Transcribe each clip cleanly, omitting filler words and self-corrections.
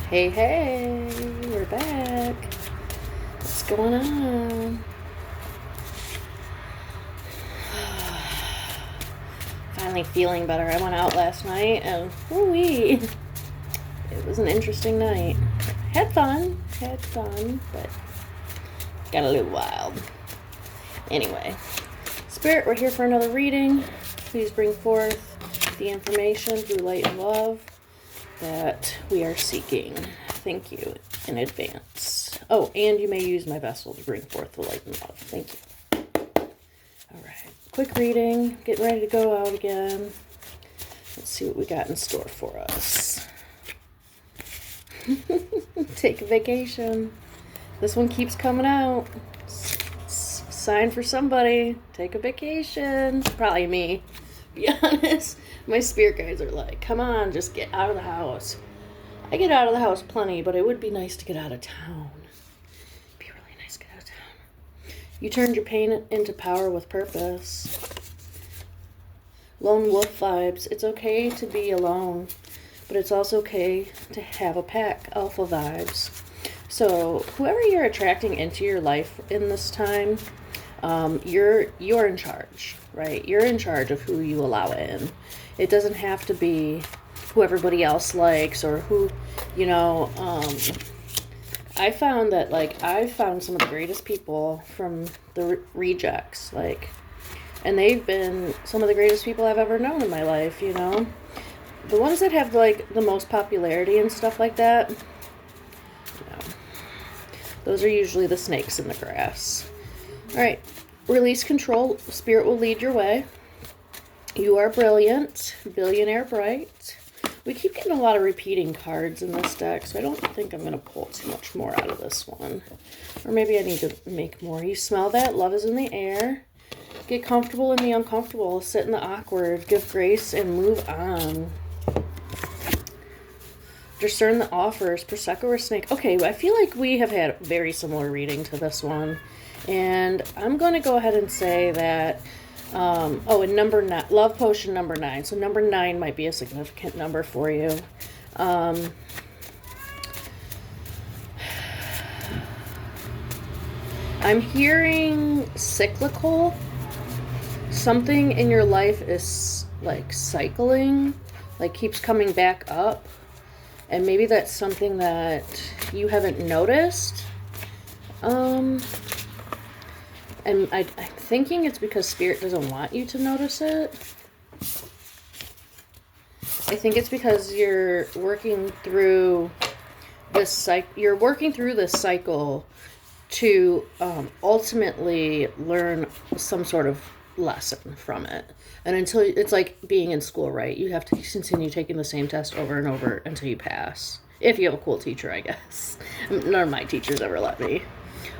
Hey, hey, we're back. What's going on? Finally feeling better. I went out last night and woo-wee. It was an interesting night. Had fun, but got a little wild. Anyway, Spirit, we're here for another reading. Please bring forth the information through light and love that we are seeking. Thank you in advance. Oh, and you may use my vessel to bring forth the light and love. Thank you. All right. Quick reading. Getting ready to go out again. Let's see what we got in store for us. Take a vacation. This one keeps coming out. Sign for somebody. Take a vacation. Probably me. Be honest. My spirit guides are like, come on, just get out of the house. I get out of the house plenty, but it would be nice to get out of town. It'd be really nice to get out of town. You turned your pain into power with purpose. Lone wolf vibes. It's okay to be alone, but it's also okay to have a pack. Alpha vibes. So whoever you're attracting into your life in this time, you're in charge, right? You're in charge of who you allow in. It doesn't have to be who everybody else likes or who, I found that, I've found some of the greatest people from the rejects, and they've been some of the greatest people I've ever known in my life, The ones that have, the most popularity and stuff like that, those are usually the snakes in the grass. All right, release control. Spirit will lead your way. You are brilliant, billionaire bright. We keep getting a lot of repeating cards in this deck, so I don't think I'm going to pull too much more out of this one. Or maybe I need to make more. You smell that? Love is in the air. Get comfortable in the uncomfortable. Sit in the awkward. Give grace and move on. Discern the offers. Prosecco or snake. Okay, I feel like we have had a very similar reading to this one. And I'm going to go ahead and say that, and number 9, love potion number 9. So number 9 might be a significant number for you. I'm hearing cyclical. Something in your life is cycling, keeps coming back up. And maybe that's something that you haven't noticed. And I'm thinking it's because Spirit doesn't want you to notice it. I think it's because you're working through this cycle to ultimately learn some sort of lesson from it. And until it's like being in school, right? You have to continue taking the same test over and over until you pass. If you have a cool teacher, I guess. None of my teachers ever let me.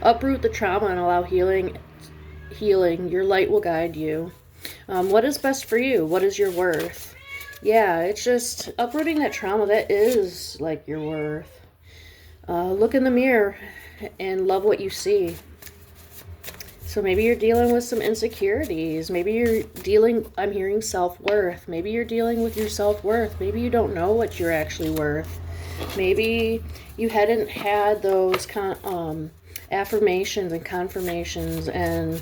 Uproot the trauma and allow healing. Your light will guide you. What is best for you? What is your worth? Yeah, it's just uprooting that trauma. That is your worth. Look in the mirror and love what you see. So maybe you're dealing with some insecurities. Maybe I'm hearing self-worth. Maybe you're dealing with your self-worth. Maybe you don't know what you're actually worth. Maybe you hadn't had those affirmations and confirmations and,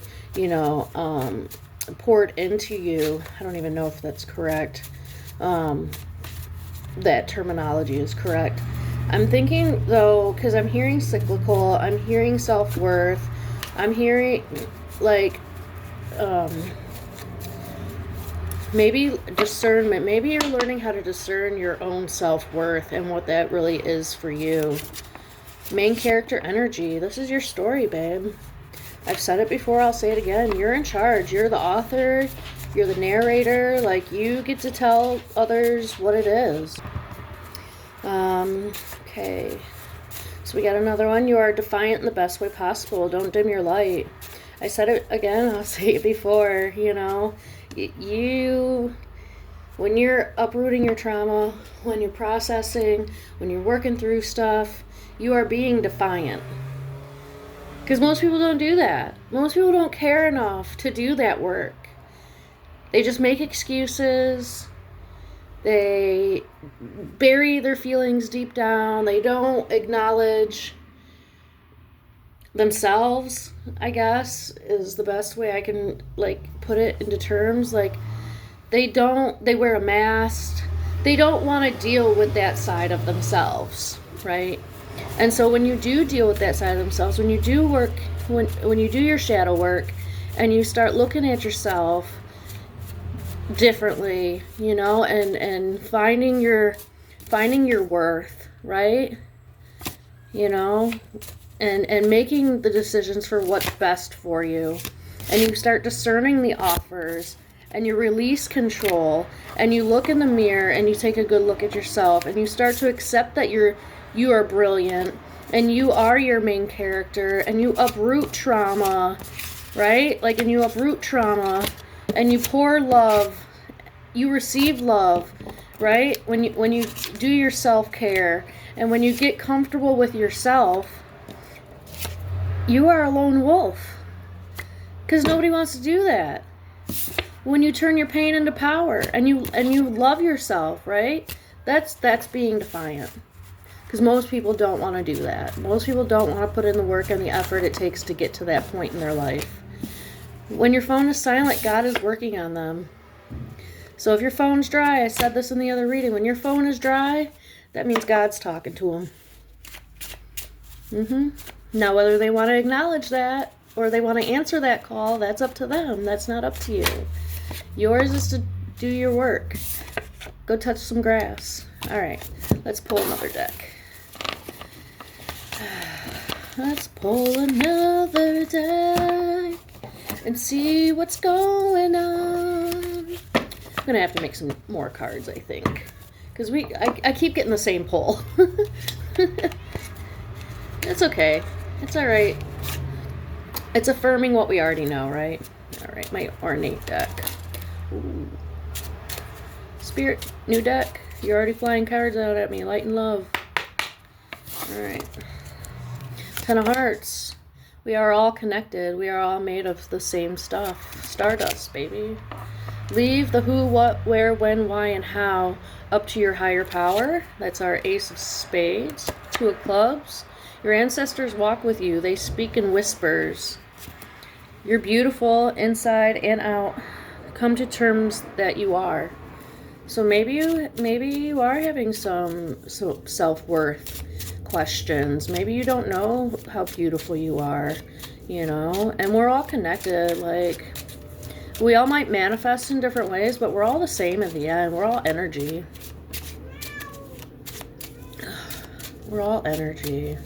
poured into you. I don't even know if that's correct. That terminology is correct. I'm thinking, though, because I'm hearing cyclical, I'm hearing self-worth, I'm hearing, maybe discernment. Maybe you're learning how to discern your own self-worth and what that really is for you. Main character energy. This is your story, babe. I've said it before, I'll say it again. You're in charge. You're the author. You're the narrator. You get to tell others what it is. Okay. So we got another one. You are defiant in the best way possible. Don't dim your light. I said it again. I'll say it before. When you're uprooting your trauma, when you're processing, when you're working through stuff, you are being defiant. Because most people don't do that. Most people don't care enough to do that work. They just make excuses. They bury their feelings deep down. They don't acknowledge themselves, I guess, is the best way I can, like, put it into terms. Like, they wear a mask. They don't want to deal with that side of themselves, right? And so when you do deal with that side of themselves, when you do work, when you do your shadow work and you start looking at yourself differently, you know, and finding your worth, right? You know, and making the decisions for what's best for you, and you start discerning the offers, and you release control, and you look in the mirror and you take a good look at yourself, and you start to accept that you are brilliant and you are your main character, and you uproot trauma, right? Like, and you uproot trauma and you pour love, you receive love, right? When you do your self-care and when you get comfortable with yourself, you are a lone wolf, because nobody wants to do that. When you turn your pain into power and you love yourself, right? That's being defiant. Because most people don't want to do that. Most people don't want to put in the work and the effort it takes to get to that point in their life. When your phone is silent, God is working on them. So if your phone's dry, I said this in the other reading, when your phone is dry, that means God's talking to them. Now, whether they want to acknowledge that or they want to answer that call, that's up to them. That's not up to you. Yours is to do your work. Go touch some grass. All right, let's pull another deck. Let's pull another deck and see what's going on. I'm gonna have to make some more cards, I think, because I keep getting the same pull. It's okay. It's all right. It's affirming what we already know, right? All right, my ornate deck. Ooh. Spirit, new deck. You're already flying cards out at me. Light and love. All right. 10 of Hearts. We are all connected. We are all made of the same stuff. Stardust, baby. Leave the who, what, where, when, why, and how up to your higher power. That's our Ace of Spades. 2 of Clubs. Your ancestors walk with you. They speak in whispers. You're beautiful inside and out. Come to terms that you are. So maybe you are having some self-worth questions. Maybe you don't know how beautiful you are, you know? And we're all connected. Like, we all might manifest in different ways, but we're all the same at the end. We're all energy. We're all energy.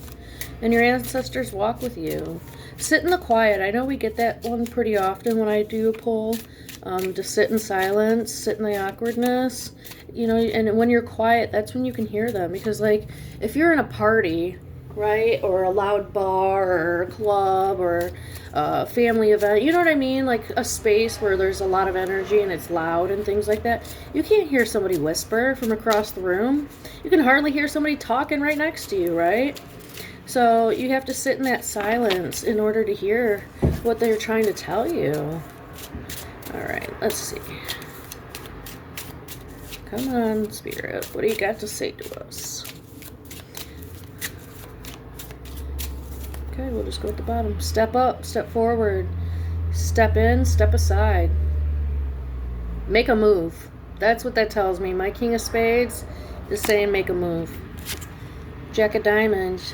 And your ancestors walk with you. Sit in the quiet. I know we get that one pretty often when I do a poll. To sit in silence, sit in the awkwardness, you know, and when you're quiet, that's when you can hear them. Because, like, if you're in a party, right, or a loud bar or a club or a family event, you know what I mean, like a space where there's a lot of energy and it's loud and things like that, you can't hear somebody whisper from across the room. You can hardly hear somebody talking right next to you, right? So you have to sit in that silence in order to hear what they're trying to tell you. All right, let's see. Come on, Spirit. What do you got to say to us? Okay, we'll just go at the bottom. Step up, step forward, step in, step aside. Make a move. That's what that tells me. My King of Spades is saying make a move. Jack of Diamonds.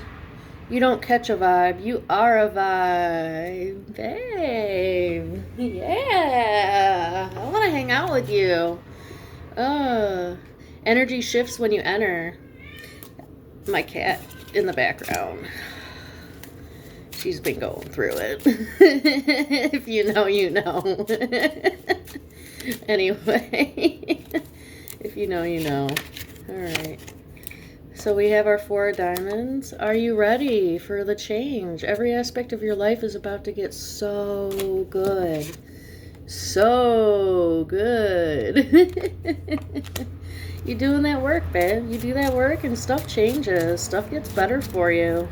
You don't catch a vibe. You are a vibe. Babe. Yeah. I want to hang out with you. Energy shifts when you enter. My cat in the background. She's been going through it. If you know, you know. Anyway. If you know, you know. All right. So we have our 4 of Diamonds. Are you ready for the change? Every aspect of your life is about to get so good. So good. You're doing that work, babe. You do that work and stuff changes. Stuff gets better for you.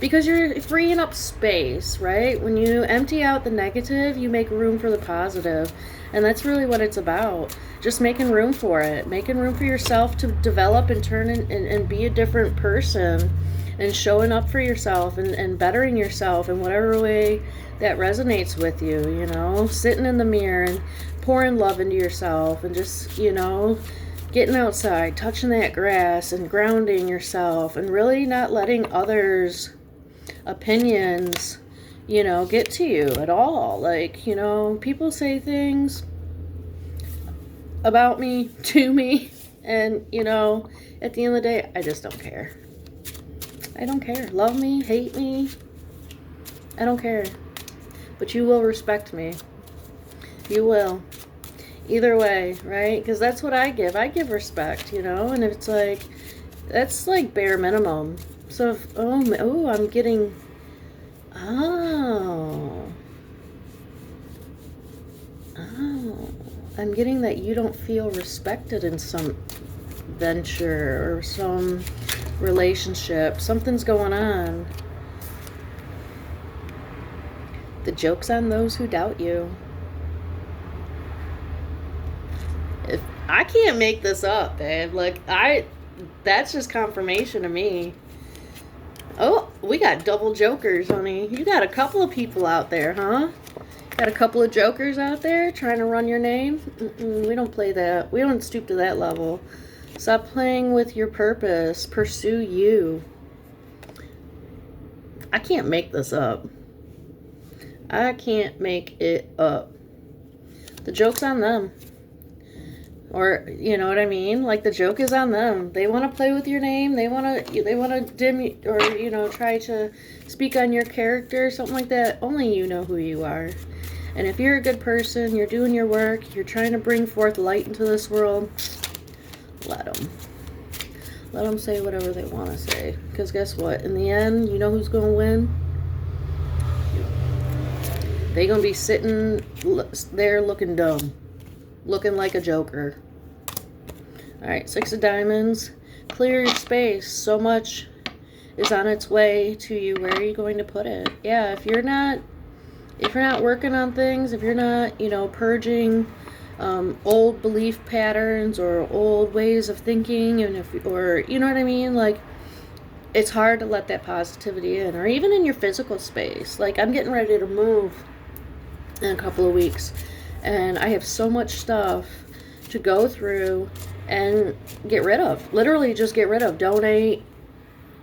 Because you're freeing up space, right? When you empty out the negative, you make room for the positive. And that's really what it's about. Just making room for it. Making room for yourself to develop and turn and be a different person. And showing up for yourself and bettering yourself in whatever way that resonates with you, you know? Sitting in the mirror and pouring love into yourself and just, you know, getting outside, touching that grass and grounding yourself and really not letting others' opinions, you know, get to you at all. Like, you know, people say things about me, to me, and, you know, at the end of the day, I just don't care. I don't care. Love me, hate me, I don't care. But you will respect me. You will. Either way, right? Because that's what I give. I give respect, you know? And it's like, that's like bare minimum. So if, I'm getting, I'm getting that you don't feel respected in some venture or some relationship. Something's going on. The joke's on those who doubt you. If I can't make this up, babe. Like, that's just confirmation to me. Oh, we got double jokers, honey. You got a couple of people out there, huh? Got a couple of jokers out there trying to run your name? We don't play that. We don't stoop to that level. Stop playing with your purpose. Pursue you. I can't make this up. I can't make it up. The joke's on them. Or, you know what I mean? Like, the joke is on them. They want to play with your name. They want to dim or, you know, try to speak on your character, something like that. Only you know who you are. And if you're a good person, you're doing your work, you're trying to bring forth light into this world, let them. Let them say whatever they want to say. Because guess what? In the end, you know who's going to win? They're going to be sitting there looking dumb. Looking like a joker. Alright, 6 of diamonds. Clear your space. So much is on its way to you. Where are you going to put it? Yeah, if you're not working on things, if you're not, you know, purging old belief patterns or old ways of thinking, and or you know what I mean, like, it's hard to let that positivity in. Or even in your physical space. Like, I'm getting ready to move in a couple of weeks. And I have so much stuff to go through and get rid of. Literally just get rid of. Donate.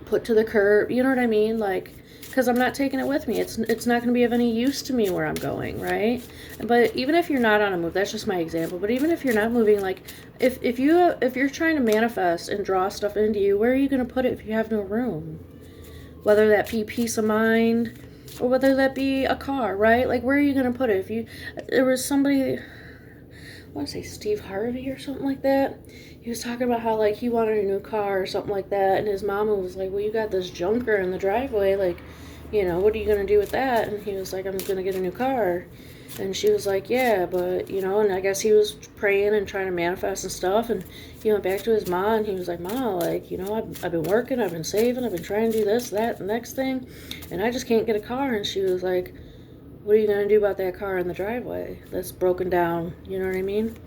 Put to the curb. You know what I mean? Like, because I'm not taking it with me. It's not going to be of any use to me where I'm going, right? But even if you're not on a move, that's just my example. But even if you're not moving, like, if you're trying to manifest and draw stuff into you, where are you going to put it if you have no room? Whether that be peace of mind, or whether that be a car, right? Like, where are you going to put it? There was somebody, I want to say Steve Harvey or something like that. He was talking about how, like, he wanted a new car or something like that. And his mama was like, well, you got this junker in the driveway. Like, you know, what are you going to do with that? And he was like, I'm going to get a new car. And she was like, yeah, but, you know, and I guess he was praying and trying to manifest and stuff. And he went back to his mom, and he was like, Ma, like, you know, I've been working, I've been saving, I've been trying to do this, that, the next thing, and I just can't get a car. And she was like, what are you going to do about that car in the driveway that's broken down? You know what I mean?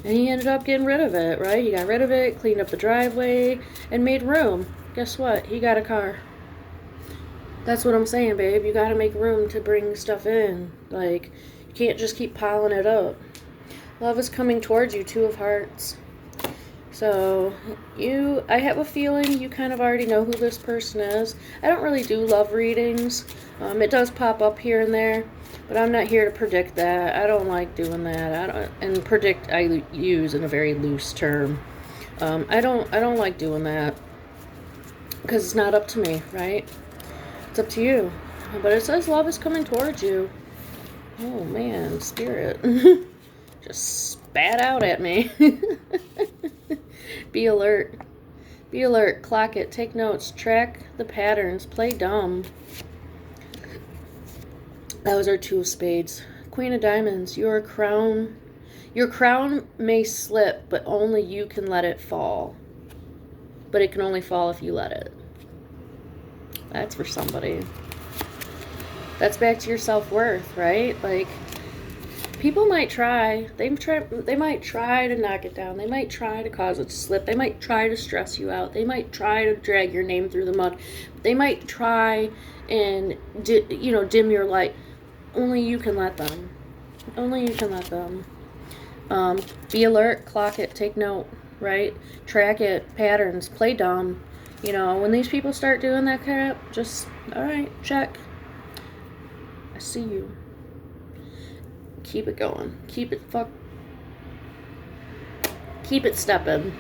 And he ended up getting rid of it, right? He got rid of it, cleaned up the driveway, and made room. Guess what? He got a car. That's what I'm saying, babe. You got to make room to bring stuff in. Like, you can't just keep piling it up. Love is coming towards you, 2 of Hearts. So, I have a feeling you kind of already know who this person is. I don't really do love readings. It does pop up here and there, but I'm not here to predict that. I don't like doing that. And predict I use in a very loose term. I don't like doing that because it's not up to me, right? It's up to you. But it says love is coming towards you. Oh man, Spirit. Just spat out at me. Be alert. Be alert. Clock it. Take notes. Track the patterns. Play dumb. That was our 2 of Spades. Queen of Diamonds. Your crown may slip, but only you can let it fall. But it can only fall if you let it. That's for somebody. That's back to your self-worth, right? Like, people might try. They might try to knock it down. They might try to cause it to slip. They might try to stress you out. They might try to drag your name through the mud. They might try and dim your light. Only you can let them. Only you can let them. Be alert, clock it, take note, right? Track it, patterns, play dumb. When these people start doing that crap, just, all right, check. I see you. Keep it going. Keep it stepping.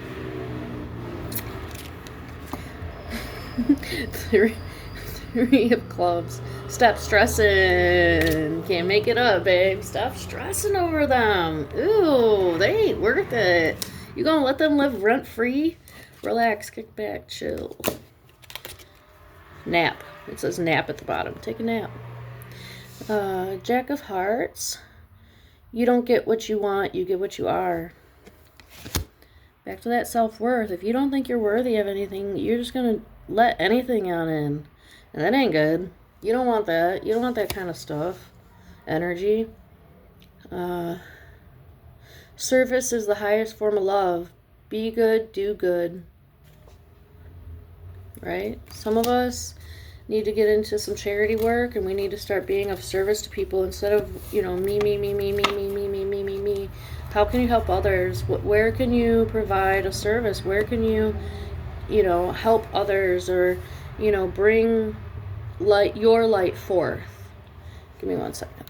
Three of clubs. Stop stressing. Can't make it up, babe. Stop stressing over them. Ooh, they ain't worth it. You gonna let them live rent free? Relax, kick back, chill. Nap. It says nap at the bottom. Take a nap. Jack of Hearts. You don't get what you want, you get what you are. Back to that self-worth. If you don't think you're worthy of anything, you're just going to let anything on in. And that ain't good. You don't want that. You don't want that kind of stuff. Energy. Service is the highest form of love. Be good, do good. Right? Some of us need to get into some charity work, and we need to start being of service to people instead of, me. How can you help others? Where can you provide a service? Where can you, help others, or, bring your light forth? Give me 1 second.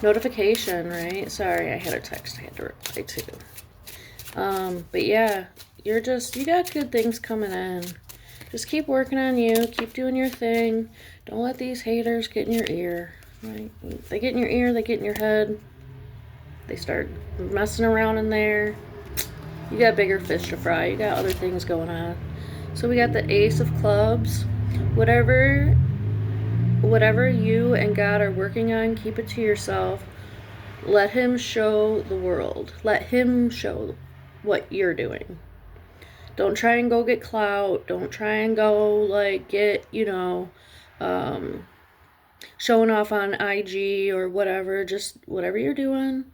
Notification, right? Sorry, I had a text I had to reply to. But yeah, you got good things coming in. Just keep working on you. Keep doing your thing. Don't let these haters get in your ear. Right? They get in your ear, they get in your head. They start messing around in there. You got bigger fish to fry. You got other things going on. So we got the Ace of Clubs. Whatever you and God are working on, keep it to yourself. Let him show the world. Let him show what you're doing. Don't try and go get clout. Don't try and go get, showing off on IG or whatever. Just whatever you're doing,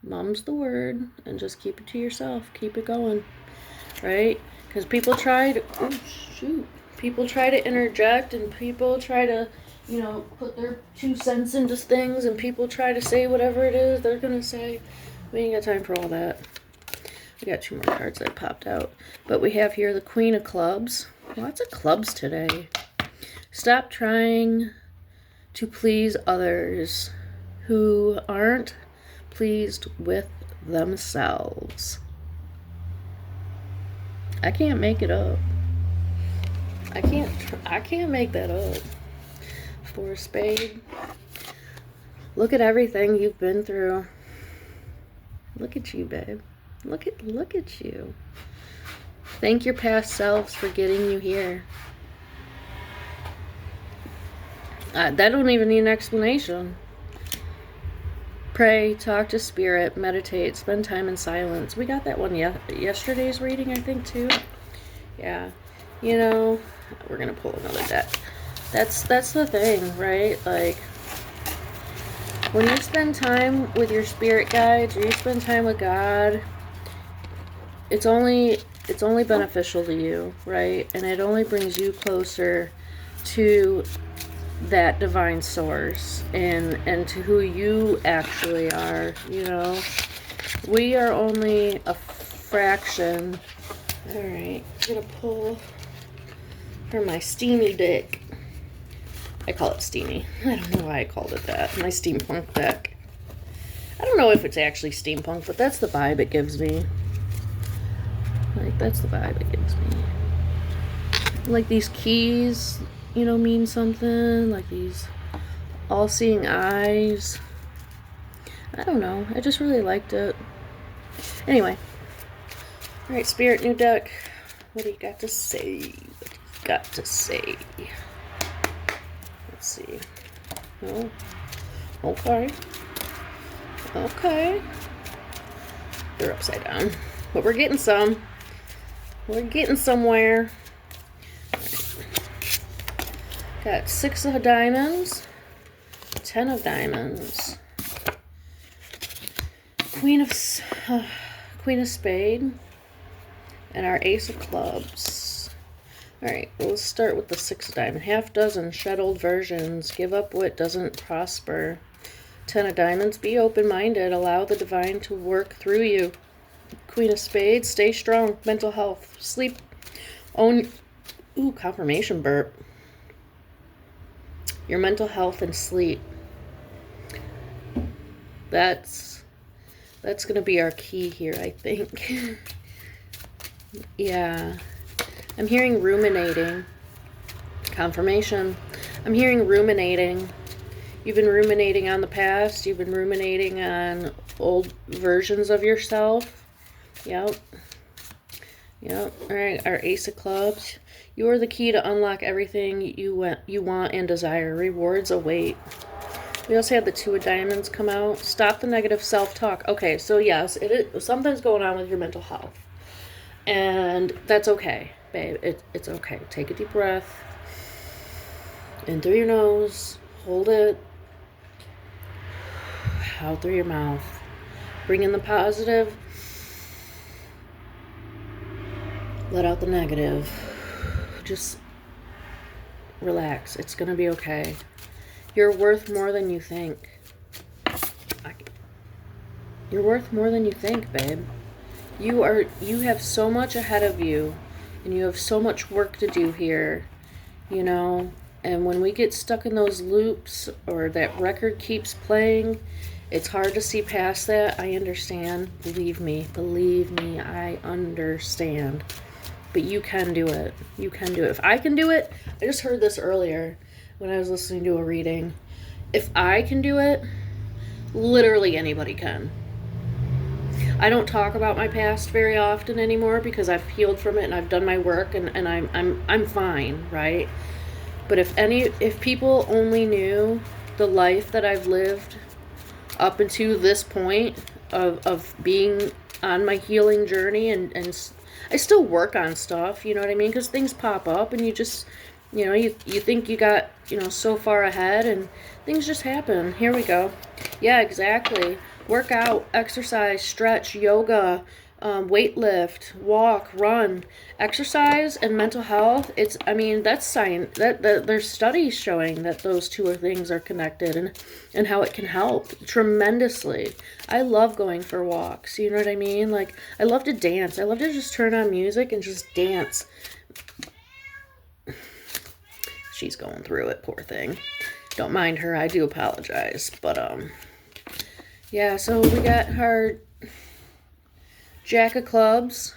mum's the word, and just keep it to yourself. Keep it going, right? Because people try to, people try to interject, and people try to, put their 2 cents into things, and people try to say whatever it is they're going to say. We ain't got time for all that. We got 2 more cards that popped out. But we have here the Queen of Clubs. Lots of clubs today. Stop trying to please others who aren't pleased with themselves. I can't make it up. I can't make that up. 4 of Spades. Look at everything you've been through. Look at you, babe. Look at you. Thank your past selves for getting you here. That don't even need an explanation. Pray, talk to spirit, meditate, spend time in silence. We got that one yesterday's reading, I think, too. Yeah. We're going to pull another deck. That's the thing, right? When you spend time with your spirit guides, or you spend time with God, it's only beneficial to you, right? And it only brings you closer to that divine source and to who you actually are. We are only a fraction. All right, I'm gonna pull for my steamy deck. I call it steamy. I don't know why I called it that. My steampunk deck. I don't know if it's actually steampunk, but that's the vibe it gives me. That's the vibe it gives me. These keys, mean something. These all-seeing eyes. I don't know. I just really liked it. Anyway. Alright, Spirit, new deck. What do you got to say? Let's see. Oh. Okay. They're upside down. But we're getting some. We're getting somewhere. Got 6 of diamonds. 10 of diamonds. Queen of Spade. And our Ace of Clubs. Alright, we'll start with the 6 of diamond. Half dozen shed old versions. Give up what doesn't prosper. 10 of diamonds. Be open-minded. Allow the divine to work through you. Queen of Spades. Stay strong. Mental health. Sleep. Own. Ooh, confirmation burp. Your mental health and sleep. That's going to be our key here, I think. Yeah. I'm hearing ruminating. Confirmation. I'm hearing ruminating. You've been ruminating on the past. You've been ruminating on old versions of yourself. Yep. Yep. All right. Our Ace of Clubs. You are the key to unlock everything you want and desire. Rewards await. We also had the 2 of diamonds come out. Stop the negative self-talk. Okay, so yes, something's going on with your mental health. And that's okay, babe. It's okay. Take a deep breath. In through your nose. Hold it. Out through your mouth. Bring in the positive. Let out the negative. Just relax. It's going to be okay. You're worth more than you think. You're worth more than you think, babe. You have so much ahead of you, and you have so much work to do here, you know, and when we get stuck in those loops or that record keeps playing, it's hard to see past that. I understand. Believe me, I understand. But you can do it. You can do it. If I can do it, I just heard this earlier when I was listening to a reading. If I can do it, literally anybody can. I don't talk about my past very often anymore because I've healed from it and I've done my work and I'm fine, right? But if people only knew the life that I've lived up until this point of being on my healing journey, and I still work on stuff, you know what I mean? Because things pop up and you just, you know, you think you got, you know, so far ahead and things just happen. Here we go. Yeah, exactly. Work out, exercise, stretch, yoga, weight lift, walk, run. Exercise and mental health, that's science. That there's studies showing that those two things are connected and how it can help tremendously. I love going for walks, you know what I mean? Like, I love to dance. I love to just turn on music and just dance. She's going through it, poor thing. Don't mind her, I do apologize. But, yeah, so we got our Jack of Clubs.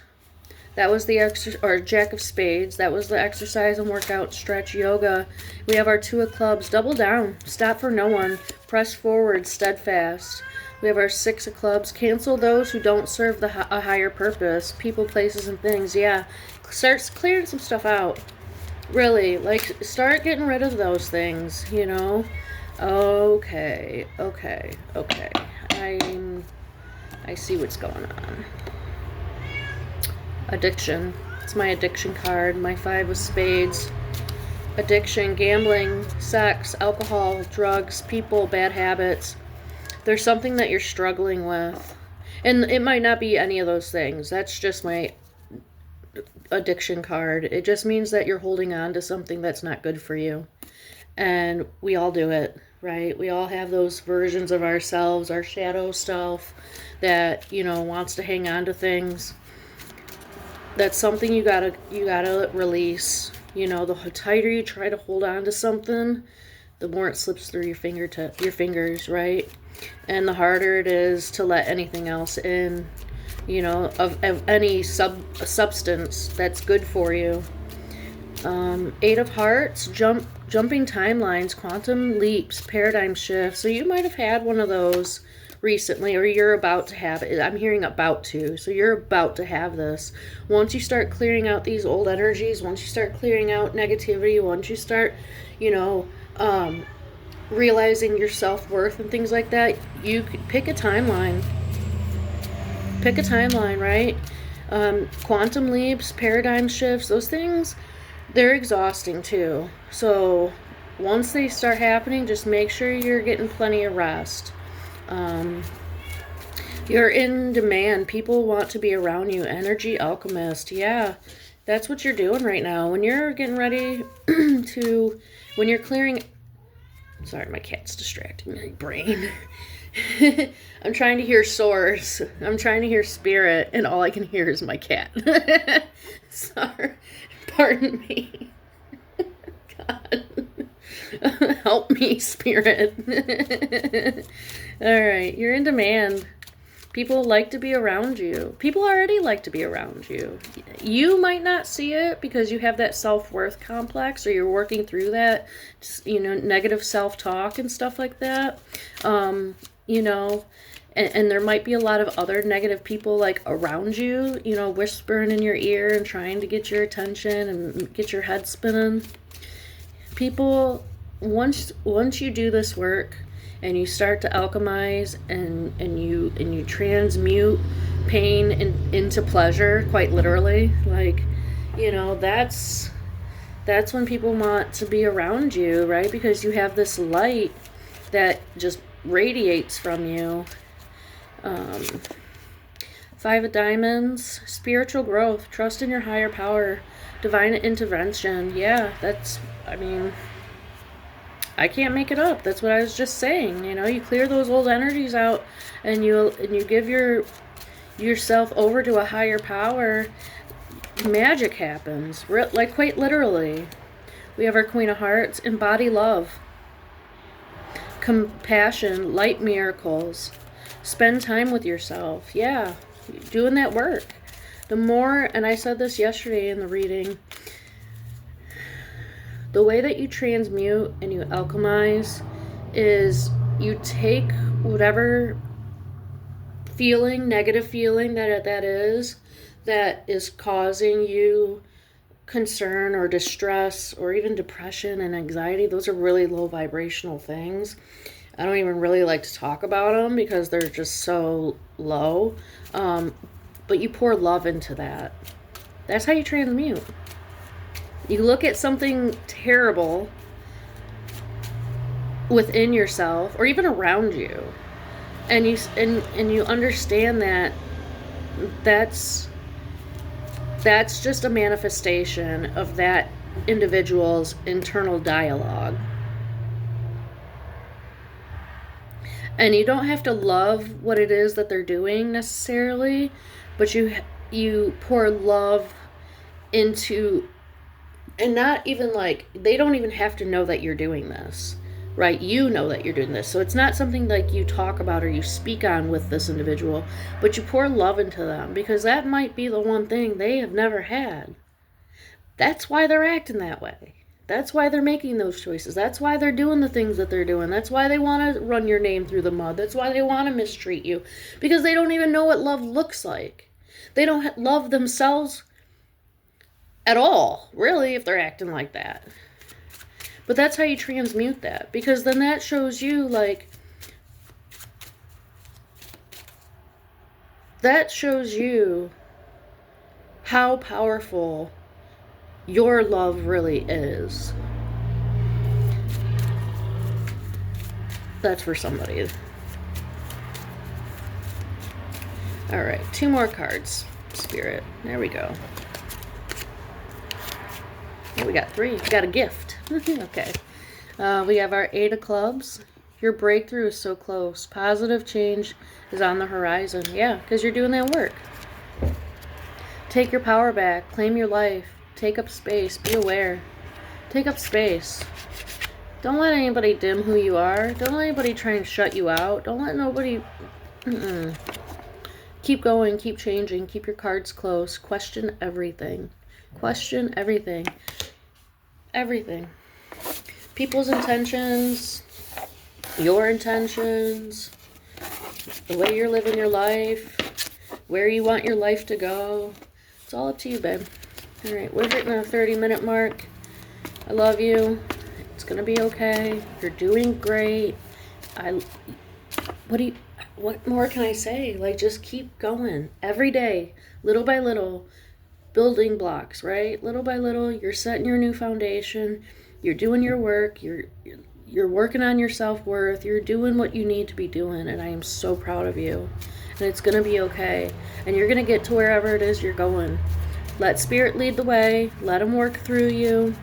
That was the or Jack of Spades. That was the exercise and workout, stretch, yoga. We have our 2 of Clubs. Double down. Stop for no one. Press forward, steadfast. We have our 6 of Clubs. Cancel those who don't serve a higher purpose. People, places, and things. Yeah. Start clearing some stuff out. Really. Like, start getting rid of those things, you know? Okay. I see what's going on. Addiction. It's my addiction card. My 5 of Spades. Addiction, gambling, sex, alcohol, drugs, people, bad habits. There's something that you're struggling with. And it might not be any of those things. That's just my addiction card. It just means that you're holding on to something that's not good for you. And we all do it, right? We all have those versions of ourselves, our shadow self that, you know, wants to hang on to things. That's something you gotta release. You know, the tighter you try to hold on to something, the more it slips through your fingers, right? And the harder it is to let anything else in, you know, of any substance that's good for you. 8 of Hearts, jumping timelines, quantum leaps, paradigm shifts. So you might have had one of those recently, or you're about to have it. I'm hearing about to. So you're about to have this. Once you start clearing out these old energies, once you start clearing out negativity, once you start, you know, realizing your self-worth and things like that, you could pick a timeline. Pick a timeline, right? Quantum leaps, paradigm shifts, those things, they're exhausting too. So once they start happening, just make sure you're getting plenty of rest. You're in demand. People want to be around you. Energy alchemist. Yeah, that's what you're doing right now. When you're getting ready when you're clearing... Sorry, my cat's distracting my brain. I'm trying to hear source. I'm trying to hear spirit, and all I can hear is my cat. Sorry. Pardon me. God. Help me, spirit. All right, you're in demand. People like to be around you. People already like to be around you. You might not see it because you have that self-worth complex, or you're working through that, negative self-talk and stuff like that. And there might be a lot of other negative people like around you, whispering in your ear and trying to get your attention and get your head spinning. People, once you do this work, and you start to alchemize and you transmute pain into pleasure, quite literally. Like, that's when people want to be around you, right? Because you have this light that just radiates from you. 5 of Diamonds, spiritual growth, trust in your higher power, divine intervention. Yeah, I can't make it up. That's what I was just saying. You clear those old energies out, and you give yourself over to a higher power. Magic happens, like quite literally. We have our Queen of Hearts, embody love, compassion, light miracles. Spend time with yourself. Yeah, doing that work. The more, and I said this yesterday in the reading, the way that you transmute and you alchemize is you take whatever negative feeling that is causing you concern or distress or even depression and anxiety. Those are really low vibrational things. I don't even really like to talk about them because they're just so low. But you pour love into that. That's how you transmute. You look at something terrible within yourself or even around you, and you understand that that's just a manifestation of that individual's internal dialogue. And you don't have to love what it is that they're doing necessarily, but you pour love into... And not even like, they don't even have to know that you're doing this, right? You know that you're doing this. So it's not something like you talk about or you speak on with this individual, but you pour love into them because that might be the one thing they have never had. That's why they're acting that way. That's why they're making those choices. That's why they're doing the things that they're doing. That's why they want to run your name through the mud. That's why they want to mistreat you, because they don't even know what love looks like. They don't love themselves at all, really, if they're acting like that. But that's how you transmute that, because then that shows you, like, that shows you how powerful your love really is. That's for somebody. All right, 2 more cards, Spirit. There we go. Oh, we got 3. We got a gift. Okay. We have our 8 of Clubs. Your breakthrough is so close. Positive change is on the horizon. Yeah, because you're doing that work. Take your power back. Claim your life. Take up space. Be aware. Take up space. Don't let anybody dim who you are. Don't let anybody try and shut you out. Don't let nobody... Keep going. Keep changing. Keep your cards close. Question everything. Question everything. Everything. People's intentions, your intentions, the way you're living your life, where you want your life to go. It's all up to you, babe. All right, we're hitting our 30-minute mark. I love you. It's gonna be okay. You're doing great. what more can I say? Like, just keep going every day, little by little, building blocks, right? Little by little, you're setting your new foundation. You're doing your work. You're working on your self-worth. You're doing what you need to be doing, and I am so proud of you. And it's going to be okay. And you're going to get to wherever it is you're going. Let spirit lead the way. Let them work through you.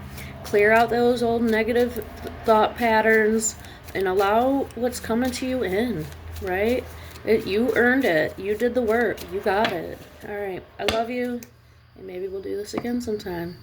Clear out those old negative thought patterns and allow what's coming to you in, right? You earned it. You did the work. You got it. All right. I love you. And maybe we'll do this again sometime.